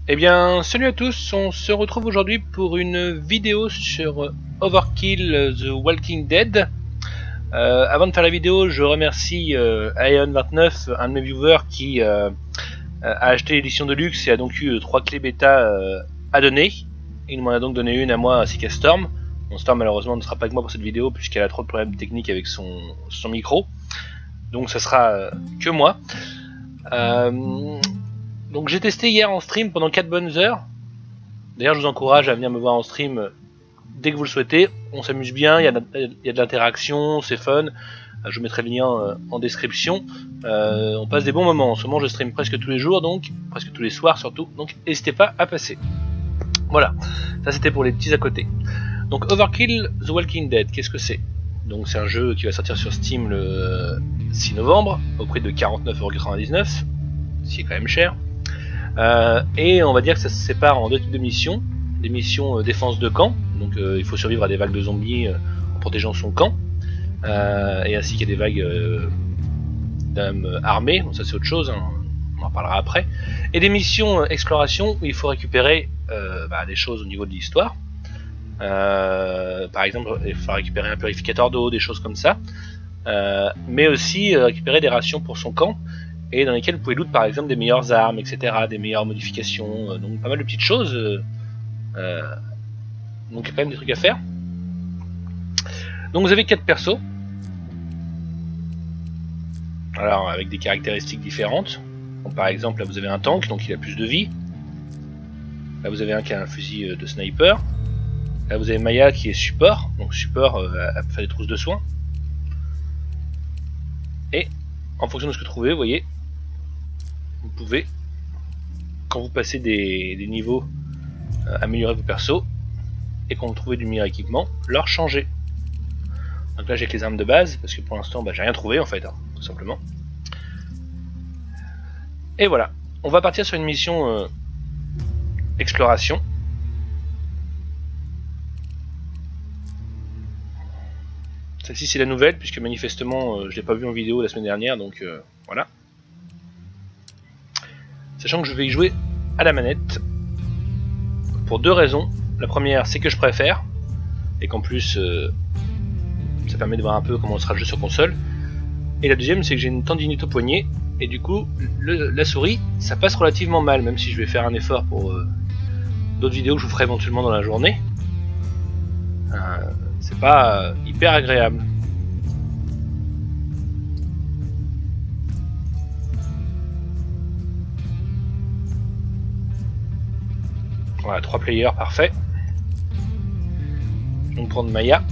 Eh bien, salut à tous, on se retrouve aujourd'hui pour une vidéo sur Overkill The Walking Dead. Avant de faire la vidéo, je remercie Ion29, un de mes viewers qui a acheté l'édition de luxe et a donc eu 3 clés bêta à donner. Il m'en a donc donné une à moi ainsi qu'à Storm. Bon, Storm malheureusement ne sera pas avec moi pour cette vidéo puisqu'elle a trop de problèmes techniques avec son micro. Donc ça sera que moi. Donc j'ai testé hier en stream pendant 4 bonnes heures. D'ailleurs je vous encourage à venir me voir en stream dès que vous le souhaitez. On s'amuse bien, il y a de l'interaction, c'est fun. Je vous mettrai le lien en description. On passe des bons moments. En ce moment je stream presque tous les jours, donc presque tous les soirs surtout. Donc n'hésitez pas à passer. Voilà, ça c'était pour les petits à côté. Donc Overkill The Walking Dead, qu'est-ce que c'est? Donc c'est un jeu qui va sortir sur Steam le 6 novembre au prix de 49,99€, ce qui est quand même cher. Et on va dire que ça se sépare en deux types de missions. Des missions défense de camp, donc il faut survivre à des vagues de zombies en protégeant son camp, et ainsi qu'il y a des vagues d'âmes armées, bon, ça c'est autre chose, hein, on en parlera après. Et des missions exploration où il faut récupérer des choses au niveau de l'histoire. Par exemple, il faut récupérer un purificateur d'eau, des choses comme ça, mais aussi récupérer des rations pour son camp, et dans lesquelles vous pouvez loot par exemple des meilleures armes, etc., des meilleures modifications, donc pas mal de petites choses. Donc il y a quand même des trucs à faire. Donc vous avez 4 persos, alors avec des caractéristiques différentes. Donc, par exemple là vous avez un tank, donc il a plus de vie. Là vous avez un qui a un fusil de sniper. Là vous avez Maya qui est support, donc support à faire des trousses de soins. Et en fonction de ce que vous trouvez, vous voyez, vous pouvez, quand vous passez des niveaux, améliorer vos persos, et quand vous trouvez du meilleur équipement, leur changer. Donc là j'ai que les armes de base, parce que pour l'instant j'ai rien trouvé en fait, hein, tout simplement. Et voilà, on va partir sur une mission exploration. Celle-ci c'est la nouvelle, puisque manifestement je l'ai pas vu en vidéo la semaine dernière, donc voilà. Sachant que je vais y jouer à la manette, pour deux raisons. La première c'est que je préfère, et qu'en plus ça permet de voir un peu comment sera le jeu sur console. Et la deuxième c'est que j'ai une tendinite au poignet, et du coup la souris ça passe relativement mal, même si je vais faire un effort pour d'autres vidéos que je vous ferai éventuellement dans la journée. C'est pas hyper agréable. Voilà, 3 players, parfait. Je vais donc prendre Maya.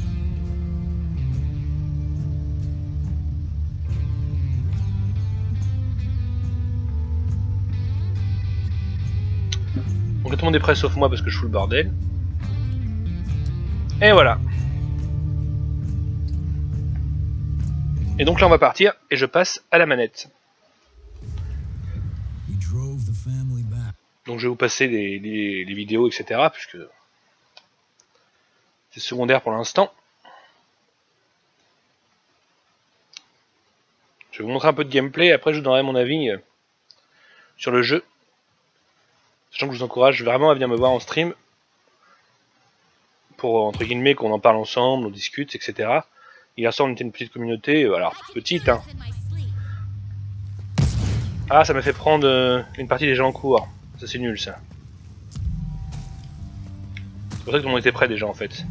Donc tout le monde est prêt sauf moi parce que je fous le bordel. Et voilà. Et donc là on va partir et je passe à la manette. Donc je vais vous passer les vidéos, etc. puisque c'est secondaire pour l'instant. Je vais vous montrer un peu de gameplay, après je vous donnerai mon avis sur le jeu. Sachant que je vous encourage vraiment à venir me voir en stream pour, entre guillemets, qu'on en parle ensemble, on discute, etc. Hier soir on était une petite communauté, alors petite hein. Ah, ça m'a fait prendre une partie des gens en cours. Ça c'est nul ça. C'est pour ça que tout le monde était prêt déjà en fait.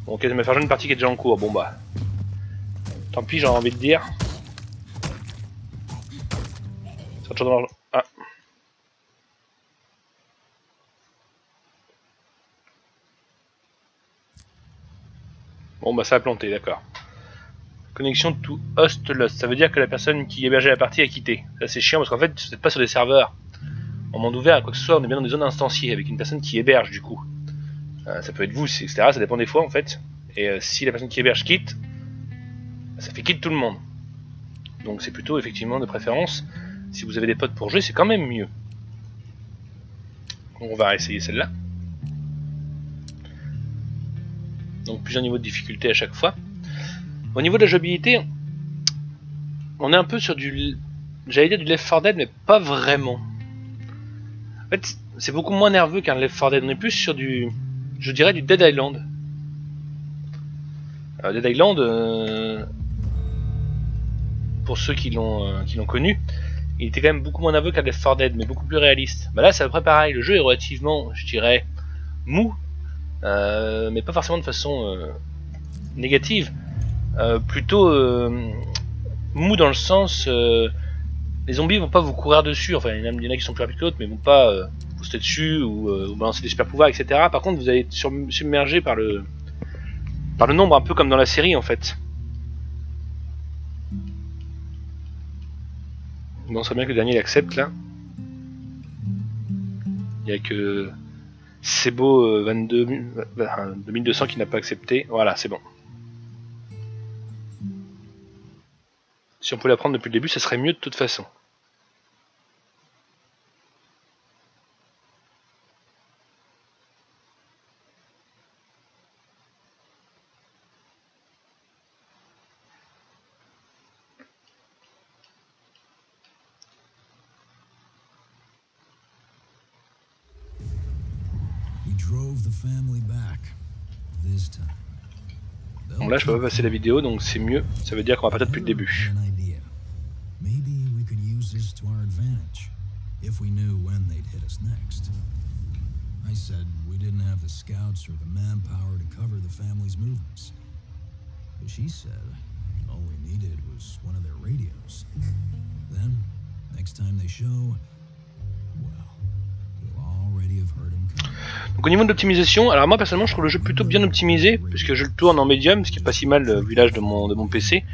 Bon, ok, ça m'a fait rejoindre une partie qui est déjà en cours, bon bah. Tant pis, j'ai envie de dire. Ça toujours dans... Ah. Bon bah ça a planté, d'accord. Connexion to host lost, ça veut dire que la personne qui hébergeait la partie a quitté. Ça c'est chiant parce qu'en fait vous n'êtes pas sur des serveurs en monde ouvert, quoi que ce soit, on est bien dans des zones instanciées avec une personne qui héberge du coup. Ça peut être vous, etc. Ça dépend des fois en fait. Et si la personne qui héberge quitte, ça fait quitte tout le monde. Donc c'est plutôt effectivement de préférence, si vous avez des potes pour jouer, c'est quand même mieux. Donc on va essayer celle-là. Donc plusieurs niveaux de difficulté à chaque fois. Au niveau de la jouabilité, on est un peu sur du j'allais dire du Left 4 Dead, mais pas vraiment. En fait, c'est beaucoup moins nerveux qu'un Left 4 Dead. On est plus sur du, je dirais, du Dead Island. Dead Island, pour ceux qui l'ont connu, il était quand même beaucoup moins nerveux qu'un Left 4 Dead, mais beaucoup plus réaliste. Bah là, c'est à peu près pareil. Le jeu est relativement, je dirais, mou, mais pas forcément de façon négative. Plutôt mou dans le sens, les zombies vont pas vous courir dessus. Enfin, il y en a qui sont plus rapides que d'autres, mais ils vont pas vous sauter dessus ou vous balancer des super pouvoirs, etc. Par contre, vous allez être submergé par le nombre, un peu comme dans la série en fait. Bon, ça serait bien que le dernier l'accepte là. Il y a que Sebo 2200 qui n'a pas accepté. Voilà, c'est bon. Si on pouvait la prendre depuis le début, ça serait mieux de toute façon. Bon, là je peux pas passer la vidéo, donc c'est mieux, ça veut dire qu'on va partir depuis le début. Donc au niveau de l'optimisation, alors moi personnellement je trouve le jeu plutôt bien optimisé, puisque je le tourne en médium, ce qui est pas si mal vu l'âge de mon PC,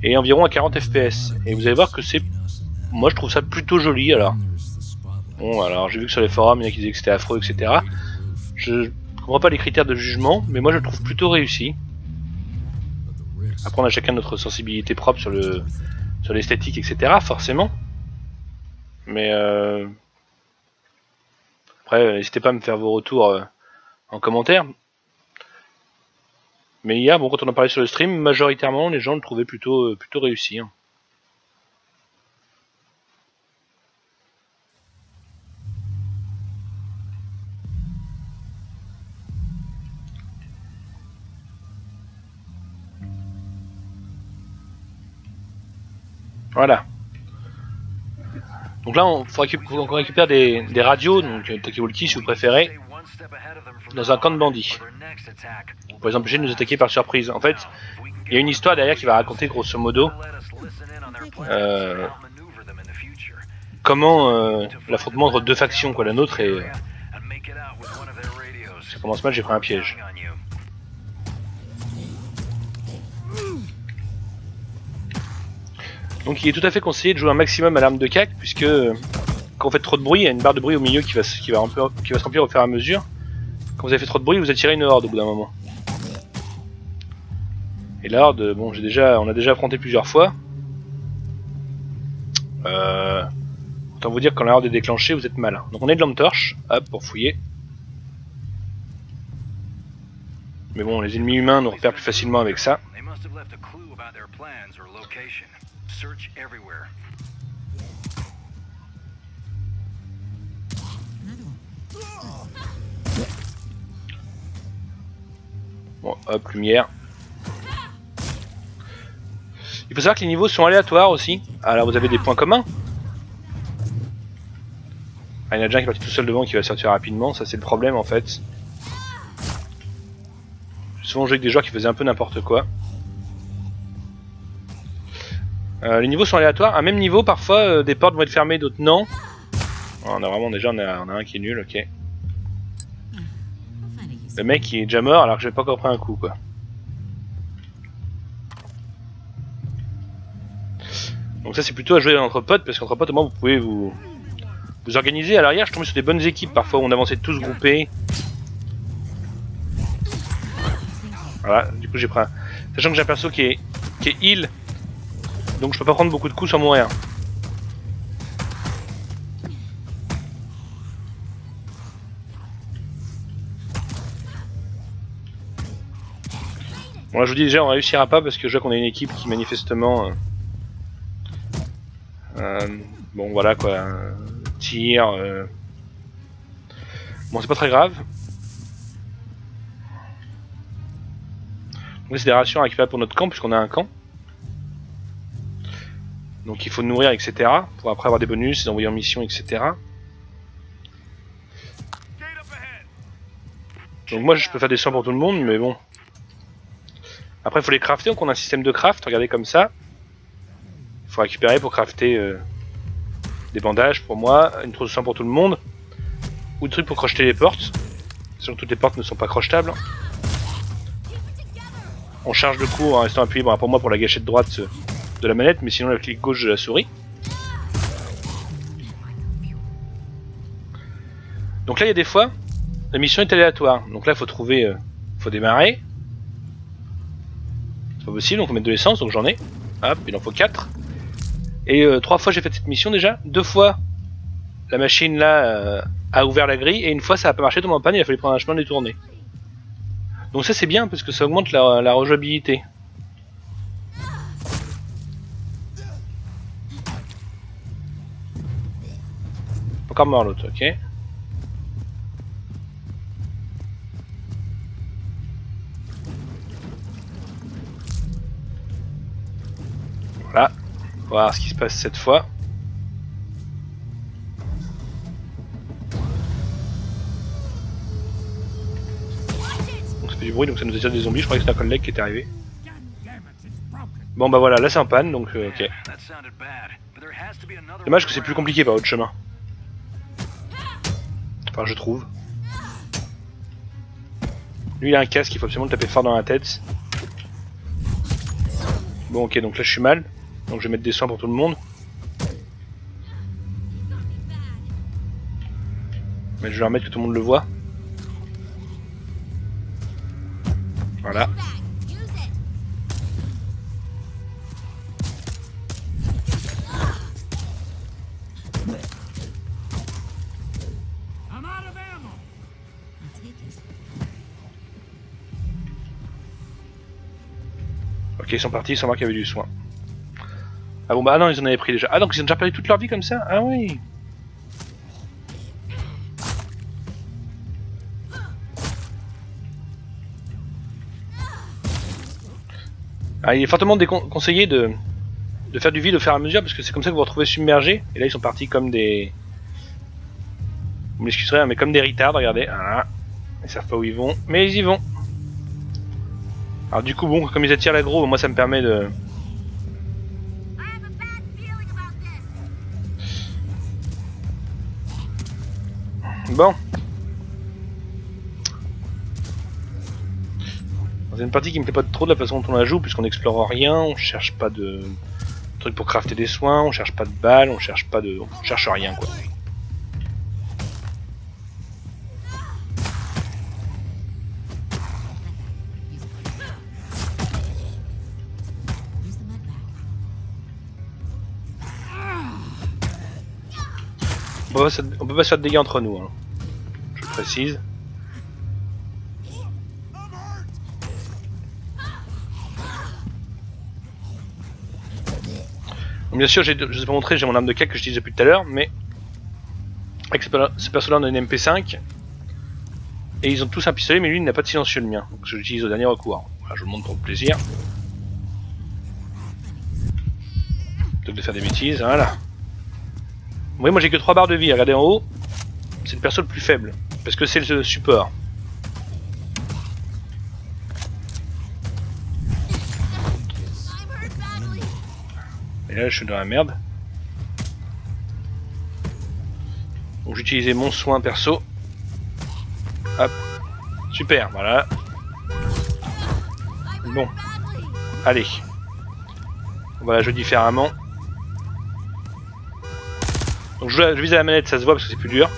et environ à 40 fps. Et vous allez voir que c'est, moi je trouve ça plutôt joli. Alors bon, alors j'ai vu que sur les forums il y en a qui disaient que c'était affreux, etc. Je comprends pas les critères de jugement, mais moi je le trouve plutôt réussi. Après on a chacun notre sensibilité propre sur l'esthétique, etc. forcément. Mais après, n'hésitez pas à me faire vos retours en commentaire. Mais hier, bon, quand on en parlait sur le stream, majoritairement, les gens le trouvaient plutôt réussi. Hein. Voilà. Donc là, on récupère des radios, donc talkie-walkie si vous préférez, dans un camp de bandits. Pour les empêcher de nous attaquer par surprise. En fait, il y a une histoire derrière qui va raconter grosso modo comment l'affrontement entre deux factions, quoi, la nôtre et... Ça commence mal, j'ai pris un piège. Donc il est tout à fait conseillé de jouer un maximum à l'arme de cac, puisque quand vous faites trop de bruit, il y a une barre de bruit au milieu qui va se remplir au fur et à mesure. Quand vous avez fait trop de bruit, vous attirez une horde au bout d'un moment. Et la horde, bon, on a déjà affronté plusieurs fois. Autant vous dire que quand la horde est déclenchée, vous êtes mal. Donc on est de lampe torche, hop, pour fouiller. Mais bon, les ennemis humains nous repèrent plus facilement avec ça. Bon, hop, lumière. Il faut savoir que les niveaux sont aléatoires aussi. Alors vous avez des points communs. Ah, il y en a déjà un qui est parti tout seul devant qui va sortir rapidement, ça c'est le problème en fait. J'ai souvent joué avec des joueurs qui faisaient un peu n'importe quoi. Les niveaux sont aléatoires, à même niveau parfois des portes vont être fermées, d'autres non. On a vraiment déjà on a un qui est nul, ok. Le mec il est déjà mort alors que j'ai pas encore pris un coup quoi. Donc ça c'est plutôt à jouer entre potes, parce qu'entre potes au moins vous pouvez vous organiser. À l'arrière je tombais sur des bonnes équipes parfois où on avançait tous groupés. Voilà, du coup j'ai pris un... Sachant que j'ai un perso qui est heal, donc je peux pas prendre beaucoup de coups sans mourir. Bon là je vous dis déjà on réussira pas parce que je vois qu'on a une équipe qui manifestement Bon voilà quoi, tir. Bon c'est pas très grave. Donc c'est des rations à récupérer pour notre camp puisqu'on a un camp. Donc il faut nourrir etc. Pour après avoir des bonus, les envoyer en mission etc. Donc moi je peux faire des soins pour tout le monde mais bon. Après il faut les crafter, donc on a un système de craft, regardez comme ça. Il faut récupérer pour crafter des bandages pour moi, une trousse de soins pour tout le monde. Ou des trucs pour crocheter les portes. Sachant que toutes les portes ne sont pas crochetables. On charge le coup en restant appuyé pour moi pour la gâchette droite de la manette, mais sinon la clic gauche de la souris. Donc là il y a des fois, la mission est aléatoire. Donc là il faut trouver, faut démarrer. C'est pas possible, donc on met de l'essence, donc j'en ai. Hop, il en faut 4. Et 3 fois j'ai fait cette mission déjà. 2 fois la machine là a ouvert la grille et une fois ça a pas marché, tout en panne, il a fallu prendre un chemin détourné. Donc ça c'est bien parce que ça augmente la rejouabilité. Encore mort l'autre, ok. Voilà, on va voir ce qui se passe cette fois. Donc ça fait du bruit, donc ça nous attire des zombies, je croyais que c'était un collègue qui était arrivé. Bon bah voilà, là c'est en panne, donc ok. Dommage que c'est plus compliqué par votre chemin. Enfin je trouve. Lui il a un casque, il faut absolument le taper fort dans la tête. Bon ok, donc là je suis mal. Donc je vais mettre des soins pour tout le monde. Mais je vais remettre que tout le monde le voit. Voilà. Ok, ils sont partis sans voir qu'il y avait du soin. Ah bon bah ah non, ils en avaient pris déjà. Ah donc ils ont déjà perdu toute leur vie comme ça? Ah oui. Ah, il est fortement déconseillé de faire du vide au fur et à mesure parce que c'est comme ça que vous vous retrouvez submergé. Et là ils sont partis comme des... Vous m'excuserez hein, mais comme des retards, regardez. Ah, ils savent pas où ils vont, mais ils y vont. Alors du coup bon, comme ils attirent l'aggro, moi ça me permet de... Bon. C'est une partie qui me plaît pas trop de la façon dont on la joue, puisqu'on n'explore rien, on cherche pas de trucs pour crafter des soins, on cherche pas de balles, on cherche pas de... On cherche rien quoi. On peut pas se faire de dégâts entre nous, hein. Je le précise. Donc, bien sûr, je vous ai pas montré, j'ai mon arme de cac que j'utilise depuis tout à l'heure, mais avec ce perso-là on a une MP5 et ils ont tous un pistolet, mais lui il n'a pas de silencieux le mien, donc je l'utilise au dernier recours. Voilà, je vous le montre pour le plaisir. Plutôt que de faire des bêtises, voilà. Vous voyez, moi j'ai que 3 barres de vie, regardez en haut, c'est le perso le plus faible, parce que c'est le support. Et là je suis dans la merde. Donc j'utilisais mon soin perso. Hop, super, voilà. Bon, allez. On va la jouer différemment. Donc je vise à la manette, ça se voit parce que c'est plus dur.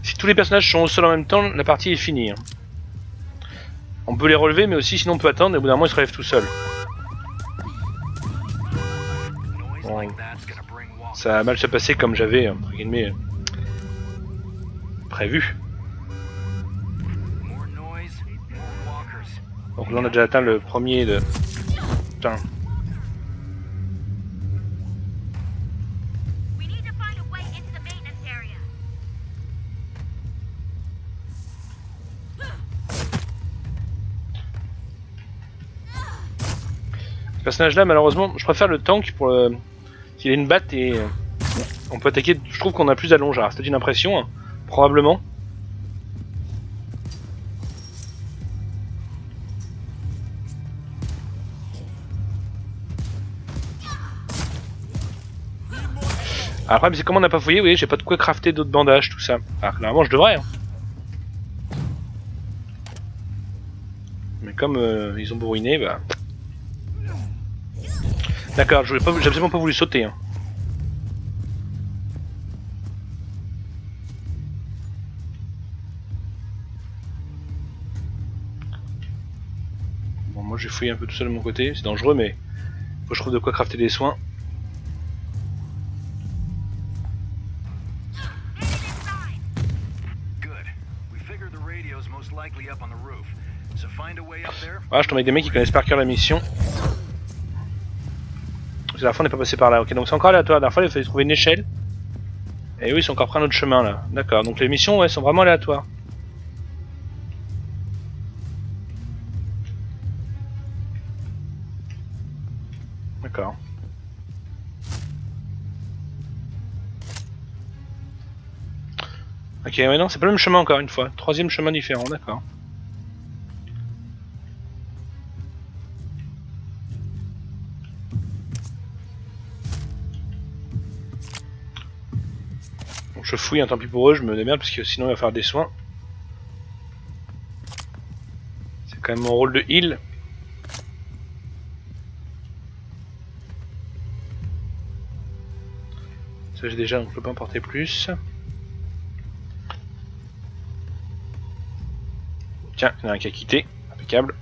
Si tous les personnages sont au sol en même temps, la partie est finie. On peut les relever, mais aussi sinon on peut attendre et au bout d'un moment ils se relèvent tout seuls. Bon. Ça va mal se passer comme j'avais prévu. Donc là on a déjà atteint le premier de... Putain. Ce personnage là malheureusement je préfère le tank pour le... S'il a une batte et on peut attaquer, je trouve qu'on a plus d'allonge, alors c'est une impression, hein, probablement. Alors, après c'est comme on n'a pas fouillé, vous voyez j'ai pas de quoi crafter d'autres bandages, tout ça. Alors clairement je devrais. Hein. Mais comme ils ont bourriné, bah... D'accord, j'ai absolument pas voulu sauter. Hein. Bon, moi j'ai fouillé un peu tout seul de mon côté, c'est dangereux, mais faut que je trouve de quoi crafter des soins. Voilà, je tombe avec des mecs qui connaissent par cœur la mission. La dernière fois on n'est pas passé par là, ok donc c'est encore aléatoire, la dernière fois il fallait trouver une échelle. Et oui ils sont encore pris un autre chemin là, d'accord, donc les missions ouais sont vraiment aléatoires. D'accord. Ok ouais non c'est pas le même chemin encore une fois, troisième chemin différent, d'accord. Je fouille, hein, tant pis pour eux, je me démerde parce que sinon il va faire des soins. C'est quand même mon rôle de heal. Ça j'ai déjà, donc je peux pas en porter plus. Tiens, il y en a un qui a quitté, impeccable.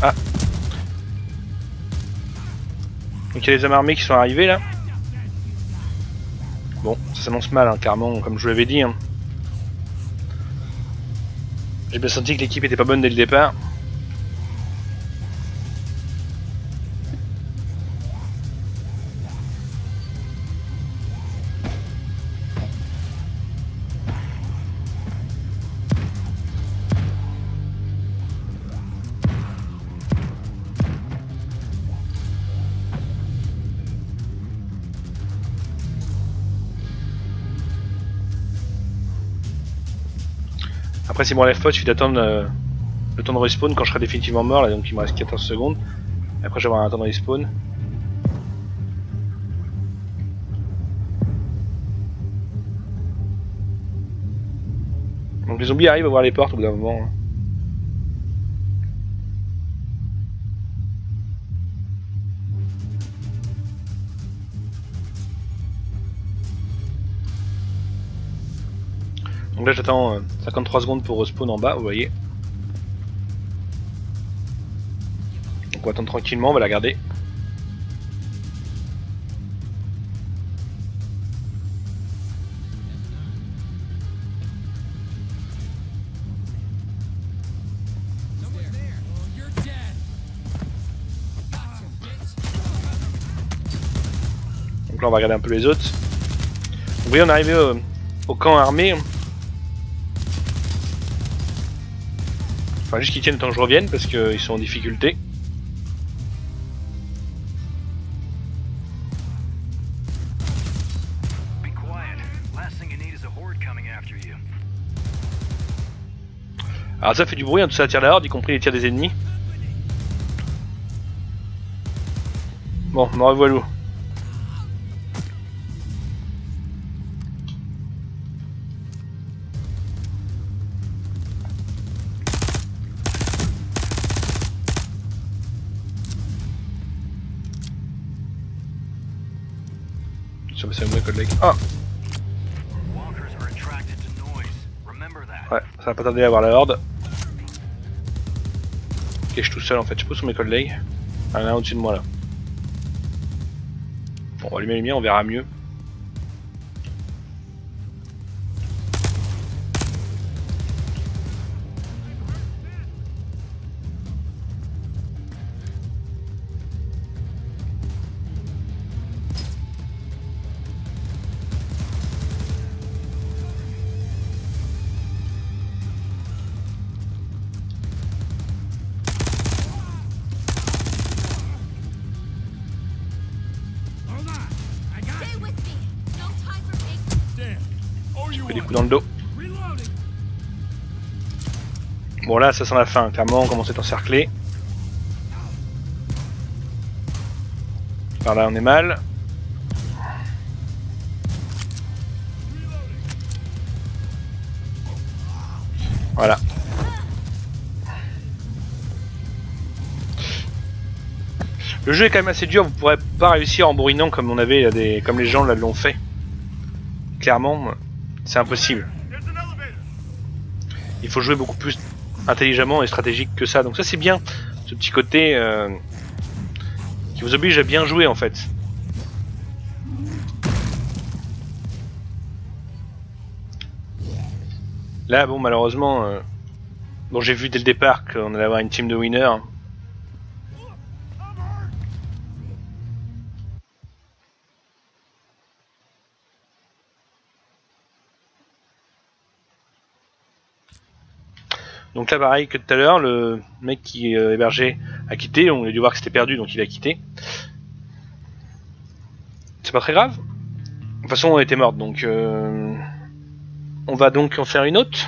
Ah. Donc il y a les hommes armés qui sont arrivés là. Bon, ça s'annonce mal, hein, clairement, comme je vous l'avais dit. Hein. J'ai bien senti que l'équipe était pas bonne dès le départ. Après si mon lève pas, il suffit d'attendre le temps de respawn quand je serai définitivement mort là, donc il me reste 14 secondes. Et après je vais avoir un temps de respawn. Donc les zombies arrivent à voir les portes au bout d'un moment. Hein. Donc là j'attends 53 secondes pour respawn en bas, vous voyez. Donc on va attendre tranquillement, on va la garder. Donc là on va regarder un peu les autres. Vous voyez on est arrivé au camp armé. Enfin juste qu'ils tiennent le temps que je revienne parce qu'ils sont en difficulté. Alors ça fait du bruit, hein, tout ça attire la horde, y compris les tirs des ennemis. Bon, me revoilà. Ça me mes collègues. Ah ouais, ça va pas tarder à avoir la horde. Ok, je suis tout seul en fait, je pose sur mes collègues. Ah, il y en a un au-dessus de moi là. Bon, on va allumer les lumières, on verra mieux. Des coups dans le dos. Bon là ça sent la fin, clairement on commence à être encerclé. Par là on est mal. Voilà. Le jeu est quand même assez dur, vous pourrez pas réussir en bourrinant comme on avait comme les gens là l'ont fait. Clairement, c'est impossible. Il faut jouer beaucoup plus intelligemment et stratégique que ça. Donc ça c'est bien, ce petit côté qui vous oblige à bien jouer en fait. Là bon malheureusement, bon j'ai vu dès le départ qu'on allait avoir une team de winners. Donc là pareil que tout à l'heure, le mec qui hébergeait a quitté, on a dû voir que c'était perdu donc il a quitté. C'est pas très grave. De toute façon on était morte donc on va donc en faire une autre.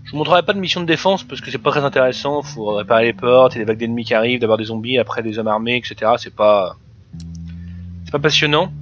Je vous montrerai pas de mission de défense parce que c'est pas très intéressant, faut réparer les portes, il y a des vagues d'ennemis qui arrivent, d'avoir des zombies, après des hommes armés, etc. C'est pas passionnant.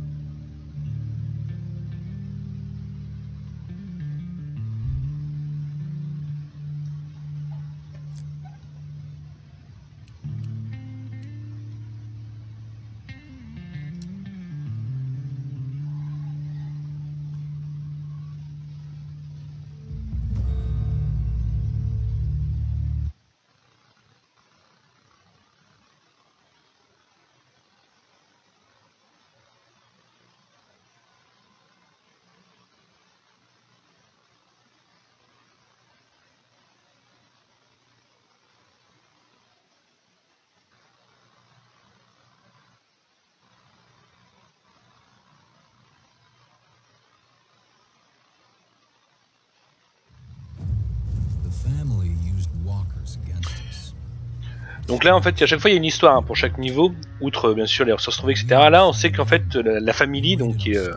Donc là en fait à chaque fois il y a une histoire hein, pour chaque niveau, outre bien sûr les ressources trouvées etc. Là on sait qu'en fait la famille donc qui est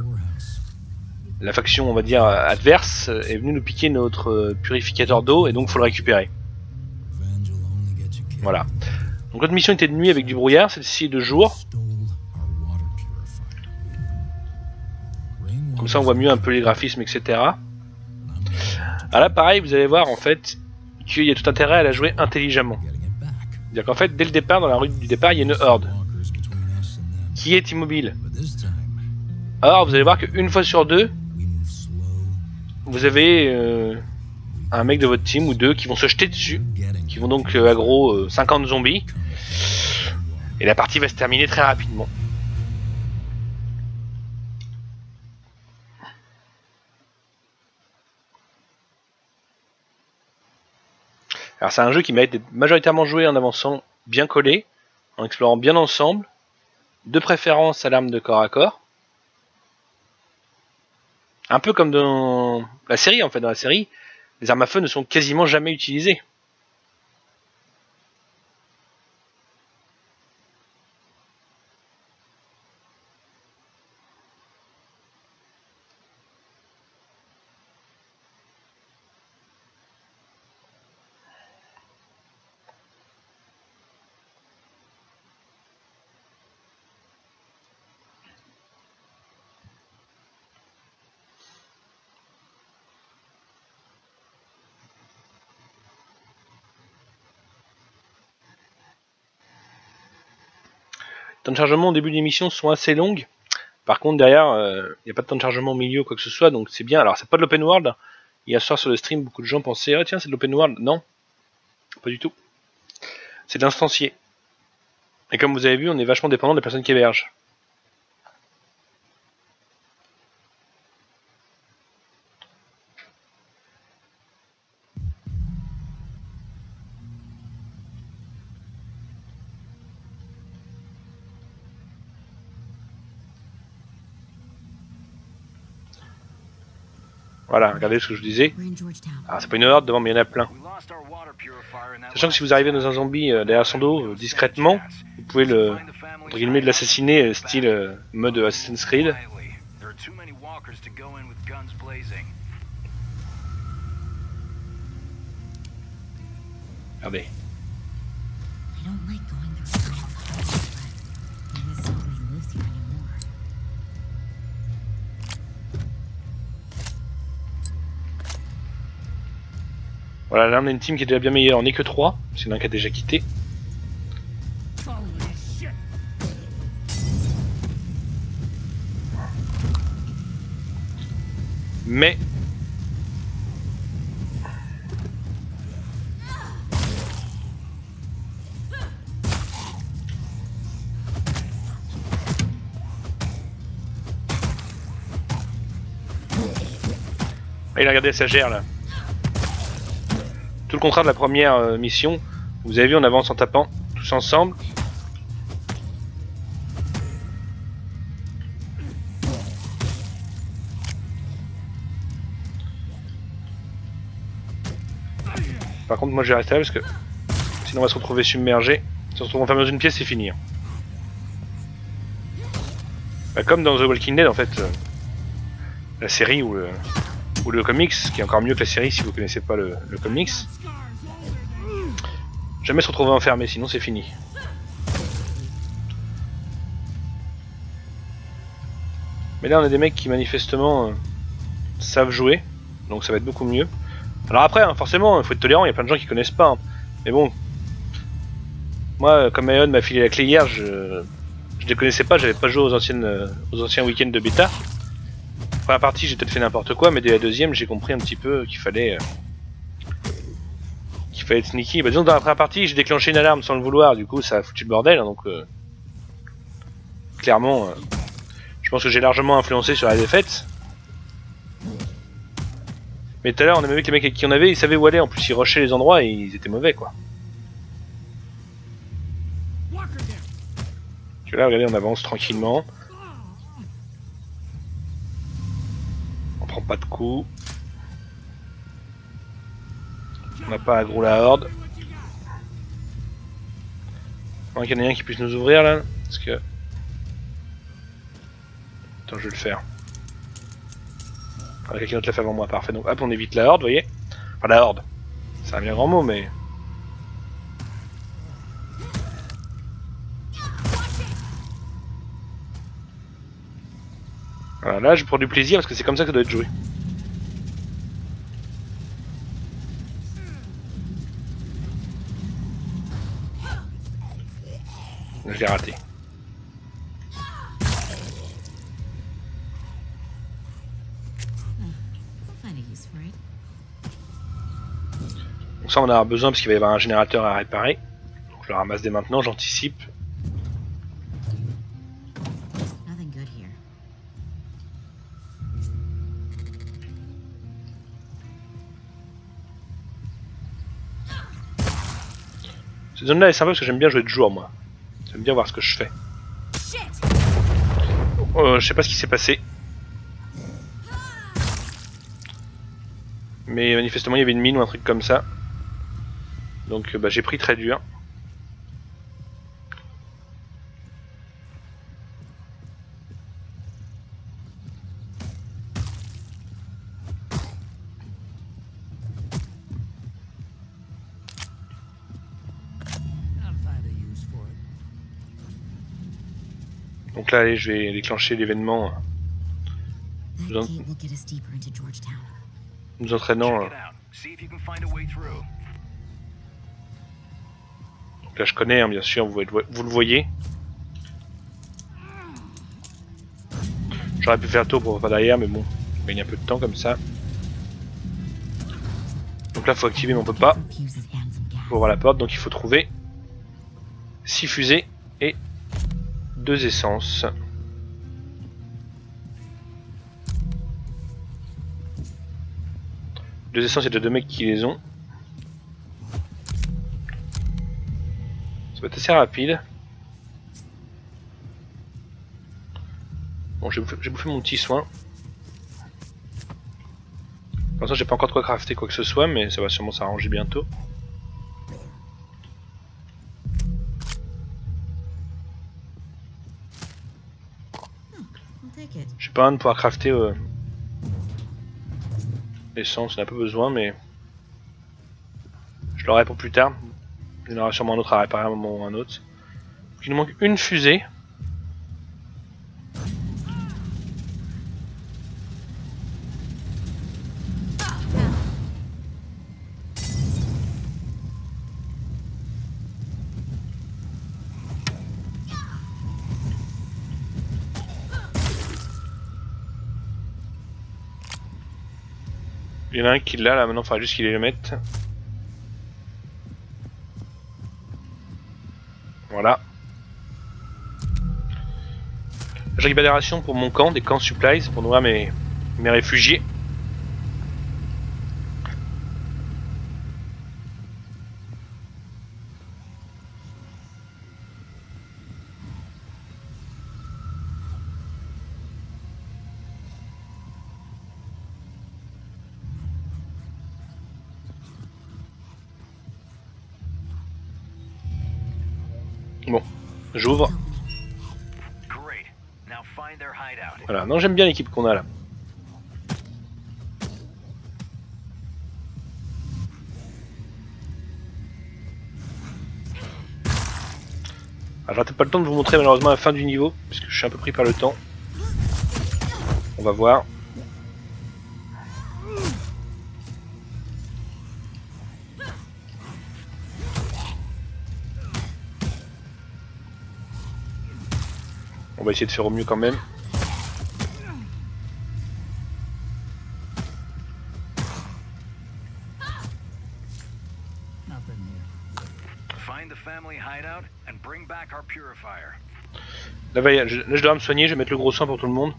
la faction on va dire adverse est venue nous piquer notre purificateur d'eau et donc faut le récupérer. Voilà. Donc notre mission était de nuit avec du brouillard, celle-ci de jour. Comme ça on voit mieux un peu les graphismes etc. Ah là pareil vous allez voir en fait qu'il y a tout intérêt à la jouer intelligemment. C'est-à-dire qu'en fait dès le départ, dans la rue du départ, il y a une horde qui est immobile. Alors vous allez voir qu'une fois sur deux, vous avez un mec de votre team ou deux qui vont se jeter dessus, qui vont donc aggro 50 zombies, et la partie va se terminer très rapidement. Alors c'est un jeu qui mérite d'être majoritairement joué en avançant bien collé, en explorant bien ensemble, de préférence à l'arme de corps à corps. Un peu comme dans la série en fait, dans la série, les armes à feu ne sont quasiment jamais utilisées. temps de chargement au début des missions sont assez longues. Par contre derrière, il n'y a pas de temps de chargement au milieu quoi que ce soit, donc c'est bien. Alors c'est pas de l'open world. Hier soir sur le stream, beaucoup de gens pensaient ah tiens c'est de l'open world. Non, pas du tout. C'est de l'instancié. Et comme vous avez vu, on est vachement dépendant des personnes qui hébergent. Voilà, regardez ce que je disais. Ah, c'est pas une horde devant, mais il y en a plein. Sachant que si vous arrivez dans un zombie derrière son dos, discrètement, vous pouvez le, entre guillemets, de l'assassiner, style mode Assassin's Creed. Regardez. Voilà, là on a une team qui est déjà bien meilleure, on n'est que 3, c'est l'un qui a déjà quitté. Mais... Ah, il a regardé sa gère là. Tout le contraire de la première mission. Vous avez vu, on avance en tapant tous ensemble. Par contre, moi je vais rester là parce que sinon on va se retrouver submergé. Si on se retrouve enfermé dans une pièce, c'est fini. Bah, comme dans The Walking Dead en fait, la série ou le comics, qui est encore mieux que la série si vous connaissez pas le comics. Jamais se retrouver enfermé, sinon c'est fini. Mais là on a des mecs qui manifestement savent jouer, donc ça va être beaucoup mieux. Alors après, hein, forcément, il faut être tolérant, il y a plein de gens qui connaissent pas. Hein. Mais bon, moi, comme Ion m'a filé la clé hier, je les connaissais pas, j'avais pas joué aux anciens week-ends de bêta. Première partie, j'ai peut-être fait n'importe quoi, mais dès la deuxième, j'ai compris un petit peu qu'il fallait être sneaky. Bah, disons que dans la première partie, j'ai déclenché une alarme sans le vouloir, du coup, ça a foutu le bordel. Hein, donc, clairement, je pense que j'ai largement influencé sur la défaite. Mais tout à l'heure, on a même vu que les mecs avec qui on avait, ils savaient où aller. En plus, ils rushaient les endroits et ils étaient mauvais, quoi. Et là, regardez, on avance tranquillement. On prend pas de coups. On n'a pas aggro la horde. Il y en a un qui puisse nous ouvrir là. Parce que... Attends, je vais le faire. Ah, quelqu'un d'autre l'a fait avant moi, parfait. Donc hop, on évite la horde, vous voyez. Enfin, la horde. C'est un bien grand mot, mais... Voilà, là je prends du plaisir parce que c'est comme ça que ça doit être joué. Je l'ai raté. Donc ça on en a besoin parce qu'il va y avoir un générateur à réparer. Donc je le ramasse dès maintenant, j'anticipe. Cette zone là est sympa parce que j'aime bien jouer de jour moi. J'aime bien voir ce que je fais. Je sais pas ce qui s'est passé. Mais manifestement il y avait une mine ou un truc comme ça. Donc bah, j'ai pris très dur. Donc là, allez, je vais déclencher l'événement. Nous entraînant. Donc là, je connais, hein, bien sûr, vous le voyez. J'aurais pu faire le tour pour pas derrière, mais bon, on gagne un peu de temps comme ça. Donc là, faut activer, mais on peut pas. Pour ouvrir la porte, donc il faut trouver 6 fusées et 2 essences. Deux essences, il y a déjà 2 mecs qui les ont. Ça va être assez rapide. Bon, j'ai bouffé mon petit soin. Pour l'instant, j'ai pas encore de quoi crafter quoi que ce soit, mais ça va sûrement s'arranger bientôt. J'ai pas un de pouvoir crafter l'essence, on a pas besoin, mais je l'aurai pour plus tard. Il y en aura sûrement un autre à réparer à un moment ou un autre. Donc, il nous manque une fusée. Il y en a un qui l'a là, maintenant il faudra juste qu'il les mette. Voilà. J'ai récupéré des rations pour mon camp, des camps supplies pour nourrir mes réfugiés. Bon, j'ouvre. Voilà, non, j'aime bien l'équipe qu'on a là. Alors, j'aurai peut-être pas le temps de vous montrer malheureusement la fin du niveau, puisque je suis un peu pris par le temps. On va voir. On va essayer de faire au mieux quand même. Là, je dois me soigner, je vais mettre le gros soin pour tout le monde.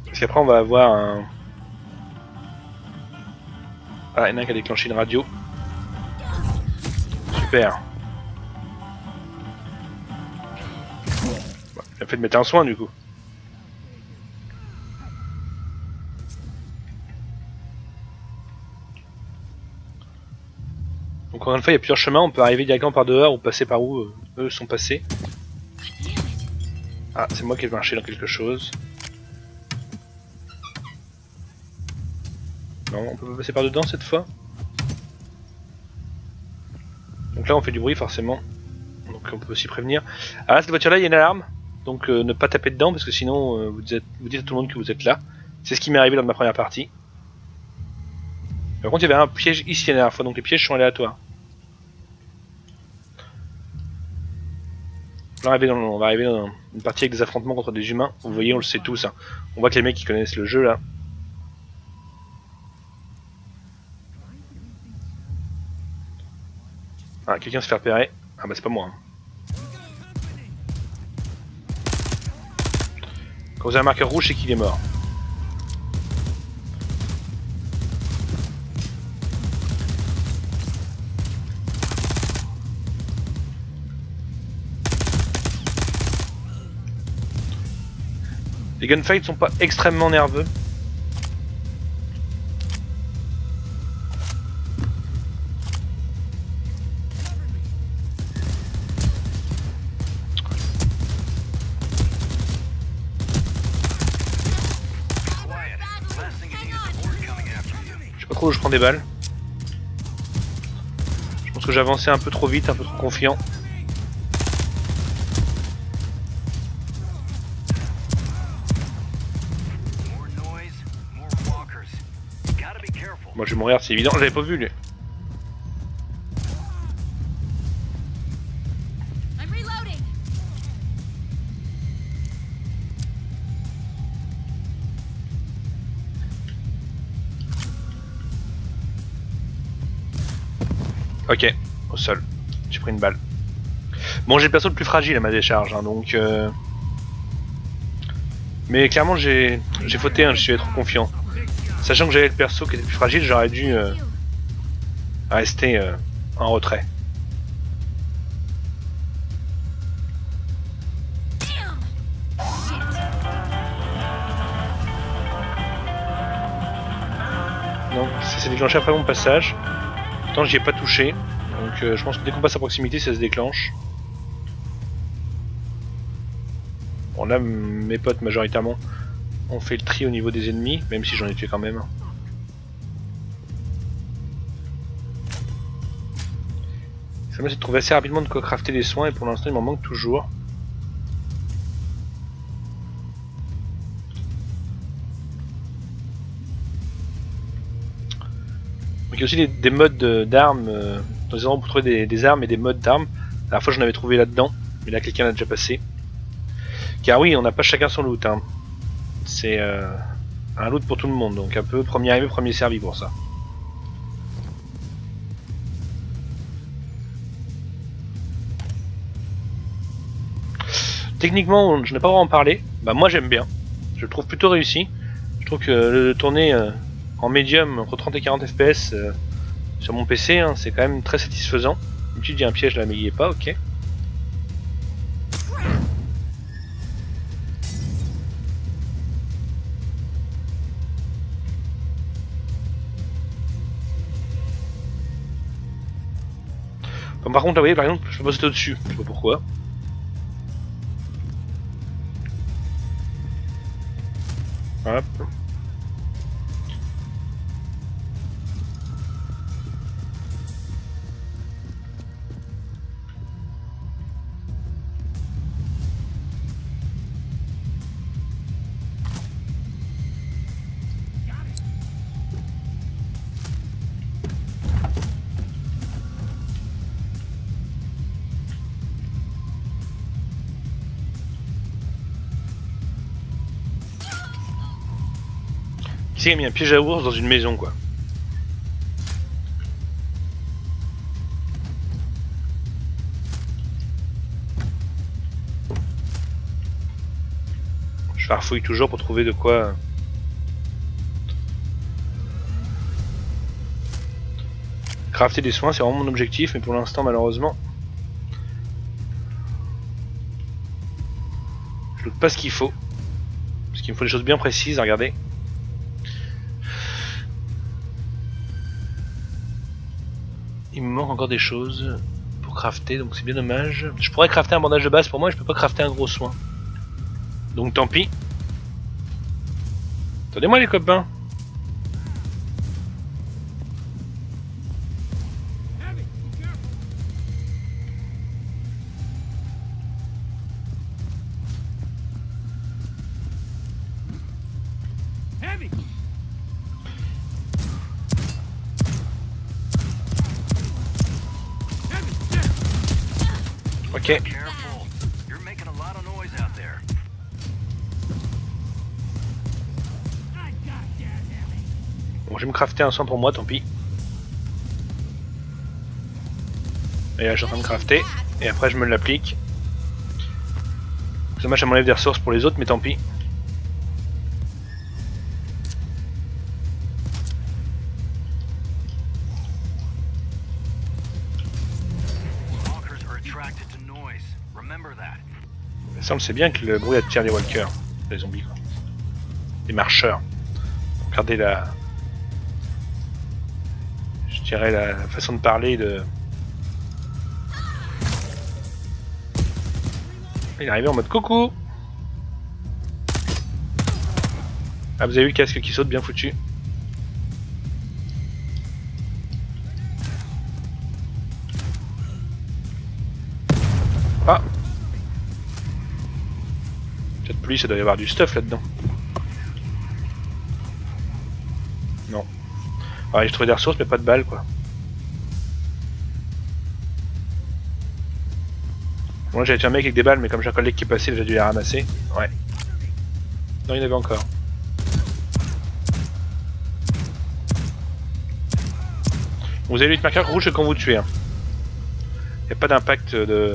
Parce qu'après on va avoir un... Ah, il y en a un qui a déclenché une radio. Super. Bon, il a fait de mettre un soin du coup. Donc encore une fois, il y a plusieurs chemins, on peut arriver directement par dehors ou passer par où eux sont passés. Ah, c'est moi qui vais marcher dans quelque chose. Non, on peut pas passer par dedans cette fois. Donc là on fait du bruit forcément. Donc on peut aussi prévenir. Ah là, cette voiture là il y a une alarme. Donc ne pas taper dedans parce que sinon vous dites à tout le monde que vous êtes là. C'est ce qui m'est arrivé lors de ma première partie. Par contre il y avait un piège ici la dernière fois, donc les pièges sont aléatoires. Là, on va arriver dans une partie avec des affrontements contre des humains. Vous voyez, on le sait tous. Hein. On voit que les mecs qui connaissent le jeu là. Ah, quelqu'un se fait repérer. Ah bah c'est pas moi. Hein. Quand vous avez un marqueur rouge, c'est qu'il est mort. Les gunfights sont pas extrêmement nerveux. Je sais pas trop où je prends des balles. Je pense que j'ai avancé un peu trop vite, un peu trop confiant. Moi je vais mourir, c'est évident, j'avais pas vu lui. Ok, au sol. J'ai pris une balle. Bon, j'ai le perso le plus fragile à ma décharge, hein, donc... Mais clairement, j'ai fauté, hein, je suis trop confiant. Sachant que j'avais le perso qui était le plus fragile, j'aurais dû rester en retrait. Donc, c'est déclenché après mon passage. Pourtant, j'y ai pas touché. Donc, je pense que dès qu'on passe à proximité, ça se déclenche. Bon, là, mes potes, majoritairement, ont fait le tri au niveau des ennemis, même si j'en ai tué quand même. Ça m'a de trouver assez rapidement de quoi crafter des soins, et pour l'instant, il m'en manque toujours. Donc, il y a aussi des modes d'armes, dans les endroits pour trouver des armes et des modes d'armes. La dernière fois, j'en avais trouvé là-dedans, mais là, quelqu'un l'a déjà passé. Car oui, on n'a pas chacun son loot, hein. C'est un loot pour tout le monde, donc un peu premier arrivé, premier servi pour ça. Techniquement, je n'ai pas vraiment parlé. Bah moi j'aime bien. Je le trouve plutôt réussi. Je trouve que le tourner en médium entre 30 et 40 FPS sur mon PC, hein, c'est quand même très satisfaisant. Tu dis un piège là, mais il n'y est pas, ok. Bon, par contre, là, vous voyez, par exemple, je peux passer au-dessus. Je sais pas pourquoi. Hop. Qui c'est qui a mis un piège à ours dans une maison, quoi? Je farfouille toujours pour trouver de quoi... crafter des soins, c'est vraiment mon objectif, mais pour l'instant, malheureusement... je doute pas ce qu'il faut. Parce qu'il me faut des choses bien précises, regardez. Il me manque encore des choses pour crafter, donc c'est bien dommage. Je pourrais crafter un bandage de base pour moi, et je peux pas crafter un gros soin. Donc tant pis. Attendez-moi les copains. Ok. Bon, je vais me crafter un soin pour moi, tant pis. Et là, je suis en train de crafter. Et après, je me l'applique. C'est dommage, ça m'enlève des ressources pour les autres, mais tant pis. Ça, on le sait bien que le bruit attire les walkers, les zombies, quoi. Les marcheurs. Regardez la... je dirais la façon de parler de... Il est arrivé en mode coucou. Ah, vous avez vu le casque qui saute, bien foutu. Ah, cette pluie, ça doit y avoir du stuff là-dedans. Non. Ah, j'ai trouvé des ressources, mais pas de balles, quoi. Moi, j'avais tué un mec avec des balles, mais comme j'ai un collègue qui est passé, j'ai dû les ramasser. Ouais. Non, il y en avait encore. Vous avez le marqueur rouge quand vous tuez. Hein. Il n'y a pas d'impact de...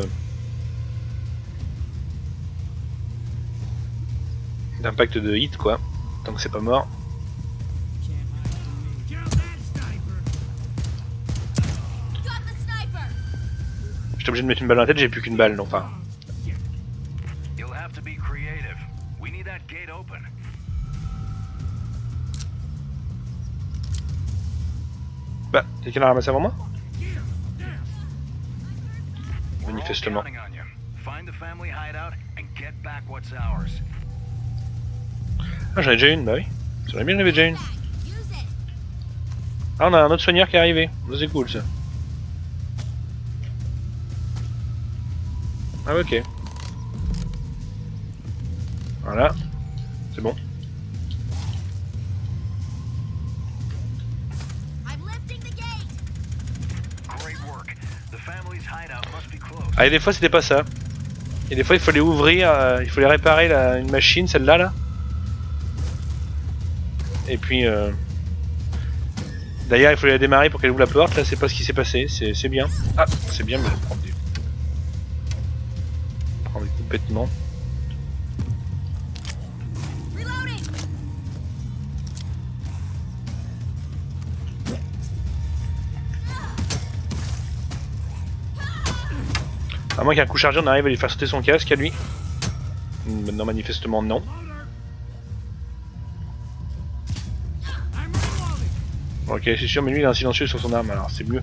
d'impact de hit quoi. Tant que c'est pas mort. J'étais obligé de mettre une balle dans la tête, j'ai plus qu'une balle, donc enfin... Bah, quelqu'un l'a ramassé avant moi? Manifestement. Ah, j'en ai déjà une, bah oui. Ça aurait bien, j'en avais déjà une. Ah, on a un autre soigneur qui est arrivé. C'est cool ça. Ah, ok. Voilà. C'est bon. Ah, et des fois c'était pas ça. Et des fois il fallait ouvrir, il fallait réparer une machine, celle-là là. Et puis d'ailleurs il fallait la démarrer pour qu'elle ouvre la porte, là c'est pas ce qui s'est passé, c'est bien. Ah c'est bien mais je vais prendre des coups bêtement. À moins qu'un coup chargé on arrive à lui faire sauter son casque à lui. Non, manifestement non. Ok, c'est sûr, mais lui il a un silencieux sur son arme, alors c'est mieux.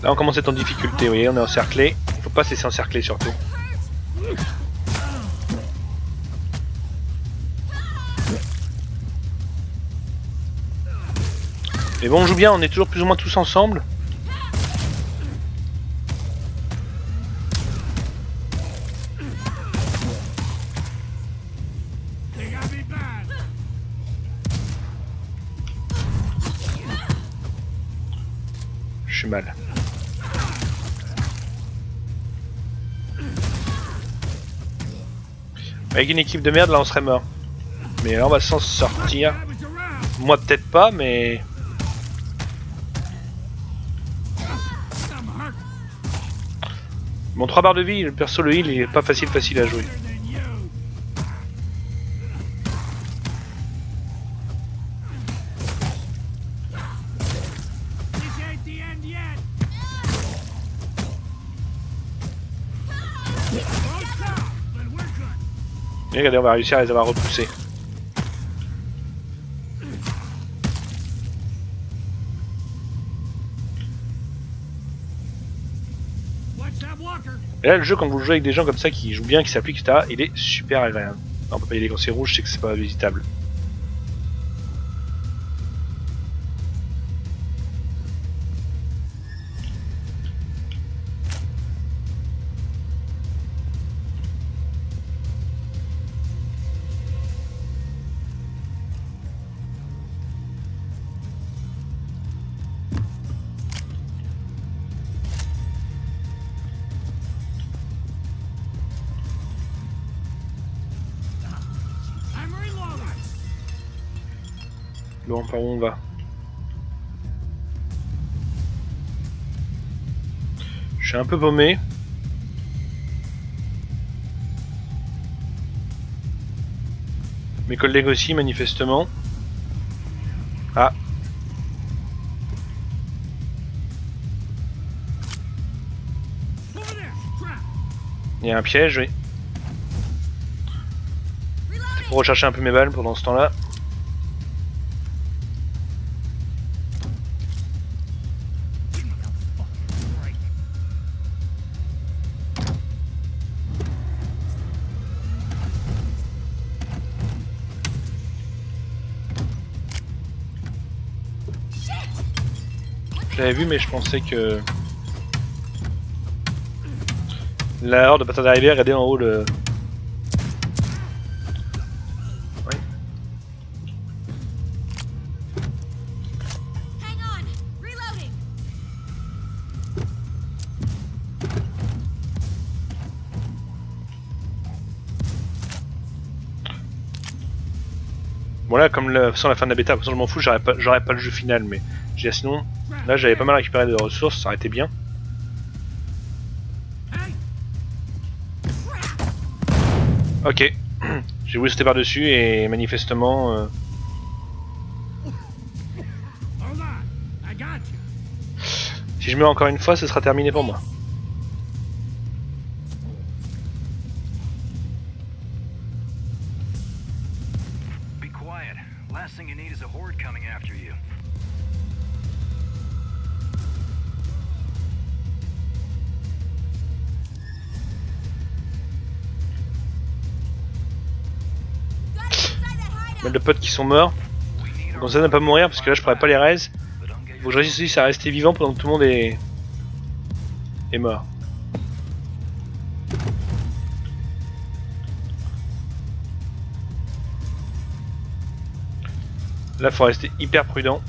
Là on commence à être en difficulté, vous voyez, on est encerclé. Faut pas se laisser encercler surtout. Mais bon, on joue bien, on est toujours plus ou moins tous ensemble. Je suis mal. Avec une équipe de merde, là on serait mort. Mais là on va s'en sortir. Moi peut-être pas, mais... Bon, 3 barres de vie, le perso le heal il est pas facile à jouer. Et regardez, on va réussir à les avoir repoussés. Et là, le jeu, quand vous jouez avec des gens comme ça qui jouent bien, qui s'appliquent, etc., il est super agréable. Non, on peut pas y aller quand c'est rouge, c'est que c'est pas visitable. Bon, par où on va? Je suis un peu paumé. Mes collègues aussi, manifestement. Ah. Il y a un piège, oui. Pour rechercher un peu mes balles pendant ce temps-là. Je l'avais vu mais je pensais que... La horde de pas d'arriver, regardez en haut le... Ouais. Bon là, comme sans la fin de la bêta, de toute façon je m'en fous, j'aurais pas le jeu final, mais sinon, là j'avais pas mal récupéré de ressources, ça aurait été bien. Ok, j'ai voulu sauter par-dessus et manifestement... Si je meurs encore une fois, ce sera terminé pour moi. Be quiet. Last thing you need is a horde coming after you. Mal de potes qui sont morts. Donc ça ne pas mourir parce que là je pourrais pas les raise. Faut que je réussisse à rester vivant pendant que tout le monde est mort. Là faut rester hyper prudent.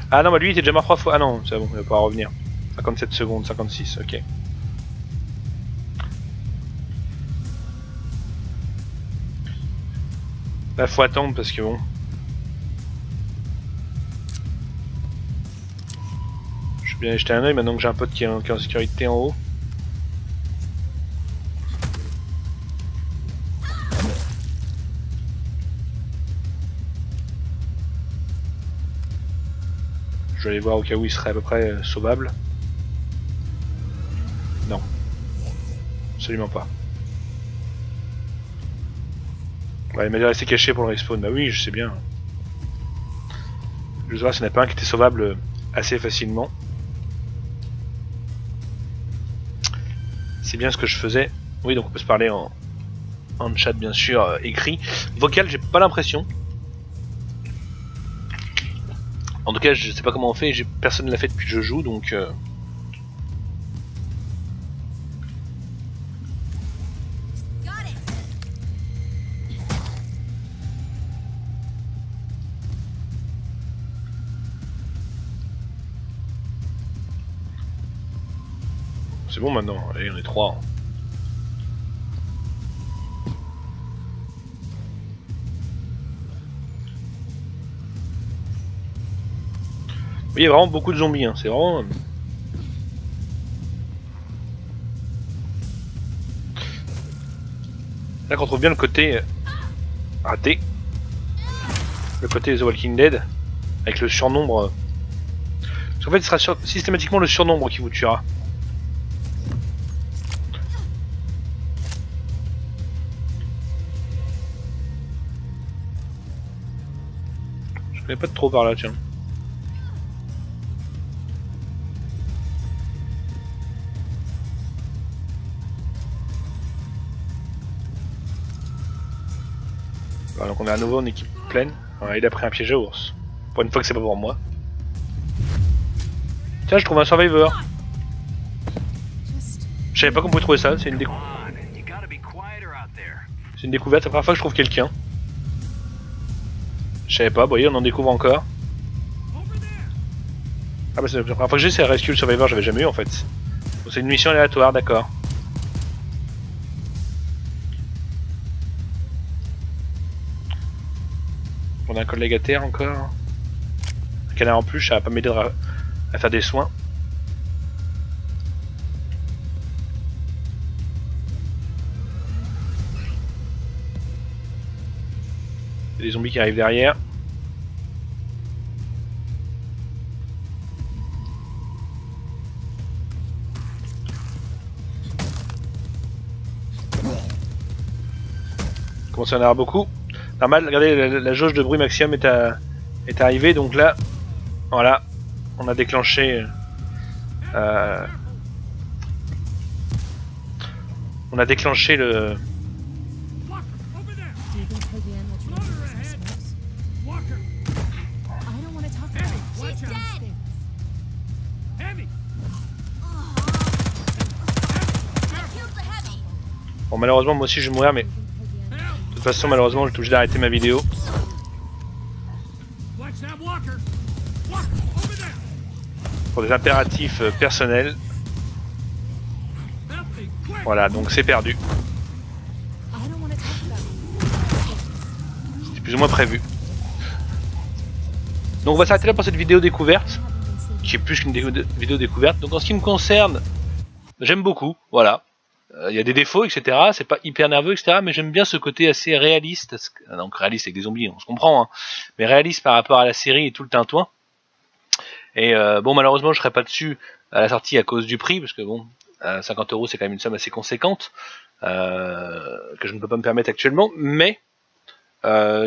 Ah non, bah lui il était déjà mort 3 fois. Ah non, c'est bon, il va pouvoir revenir. 57 secondes, 56, ok. Là faut attendre parce que bon. Je vais bien aller jeter un oeil maintenant que j'ai un pote qui est en sécurité en haut. Je vais aller voir au cas où il serait à peu près sauvable. Non. Absolument pas. Ouais, il m'a dit rester caché pour le respawn. Bah oui, je sais bien. Je vois s'il n'y en a pas un qui était sauvable assez facilement. C'est bien ce que je faisais. Oui, donc on peut se parler en chat bien sûr, écrit. Vocal, j'ai pas l'impression. En tout cas, je sais pas comment on fait, personne ne l'a fait depuis que je joue, donc... C'est bon maintenant, allez, on est 3. Il y a vraiment beaucoup de zombies, hein. C'est vraiment... Là qu'on trouve bien le côté raté. Le côté The Walking Dead. Avec le surnombre. Parce qu'en fait ce sera systématiquement le surnombre qui vous tuera. Je connais pas de trop par là, tiens. Voilà, donc on est à nouveau en équipe pleine. Il a pris un piège à ours. Pour une fois que c'est pas pour moi. Tiens, je trouve un survivor. Je savais pas qu'on pouvait trouver ça, c'est une découverte. C'est une découverte, c'est la première fois que je trouve quelqu'un. Je savais pas, vous voyez, on en découvre encore. Ah bah c'est la première fois que j'ai, c'est Rescue le Survivor, j'avais jamais eu en fait. C'est une mission aléatoire, d'accord. On a un collègue à terre encore. Un canard en plus, ça va pas m'aider à faire des soins. Il y a des zombies qui arrivent derrière. Commence à en avoir beaucoup. Normal, regardez, la jauge de bruit maximum est arrivée, donc là, voilà, on a déclenché le... Bon, malheureusement, moi aussi je vais mourir, mais... De toute façon, malheureusement, je suis obligé d'arrêter ma vidéo. Pour des impératifs personnels. Voilà, donc c'est perdu. C'était plus ou moins prévu. Donc on va s'arrêter là pour cette vidéo découverte, qui est plus qu'une vidéo découverte. Donc en ce qui me concerne, j'aime beaucoup, voilà. Il y a des défauts, etc. C'est pas hyper nerveux, etc. Mais j'aime bien ce côté assez réaliste. Donc réaliste avec des zombies, on se comprend, hein. Mais réaliste par rapport à la série et tout le tintouin. Et bon, malheureusement, je serai pas dessus à la sortie à cause du prix, parce que bon, 50 € c'est quand même une somme assez conséquente que je ne peux pas me permettre actuellement. Mais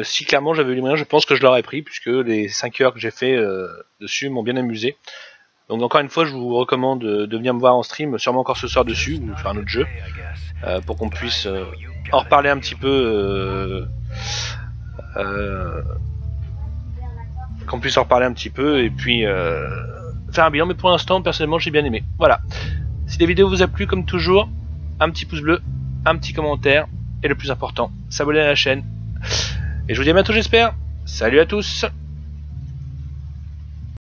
si clairement j'avais eu les moyens, je pense que je l'aurais pris, puisque les 5 heures que j'ai fait dessus m'ont bien amusé. Donc encore une fois, je vous recommande de venir me voir en stream, sûrement encore ce soir dessus, ou faire un autre jeu, pour qu'on puisse en reparler un petit peu. Qu'on puisse en reparler un petit peu, et puis faire un bilan. Mais pour l'instant, personnellement, j'ai bien aimé. Voilà. Si la vidéo vous a plu, comme toujours, un petit pouce bleu, un petit commentaire, et le plus important, s'abonner à la chaîne. Et je vous dis à bientôt, j'espère. Salut à tous!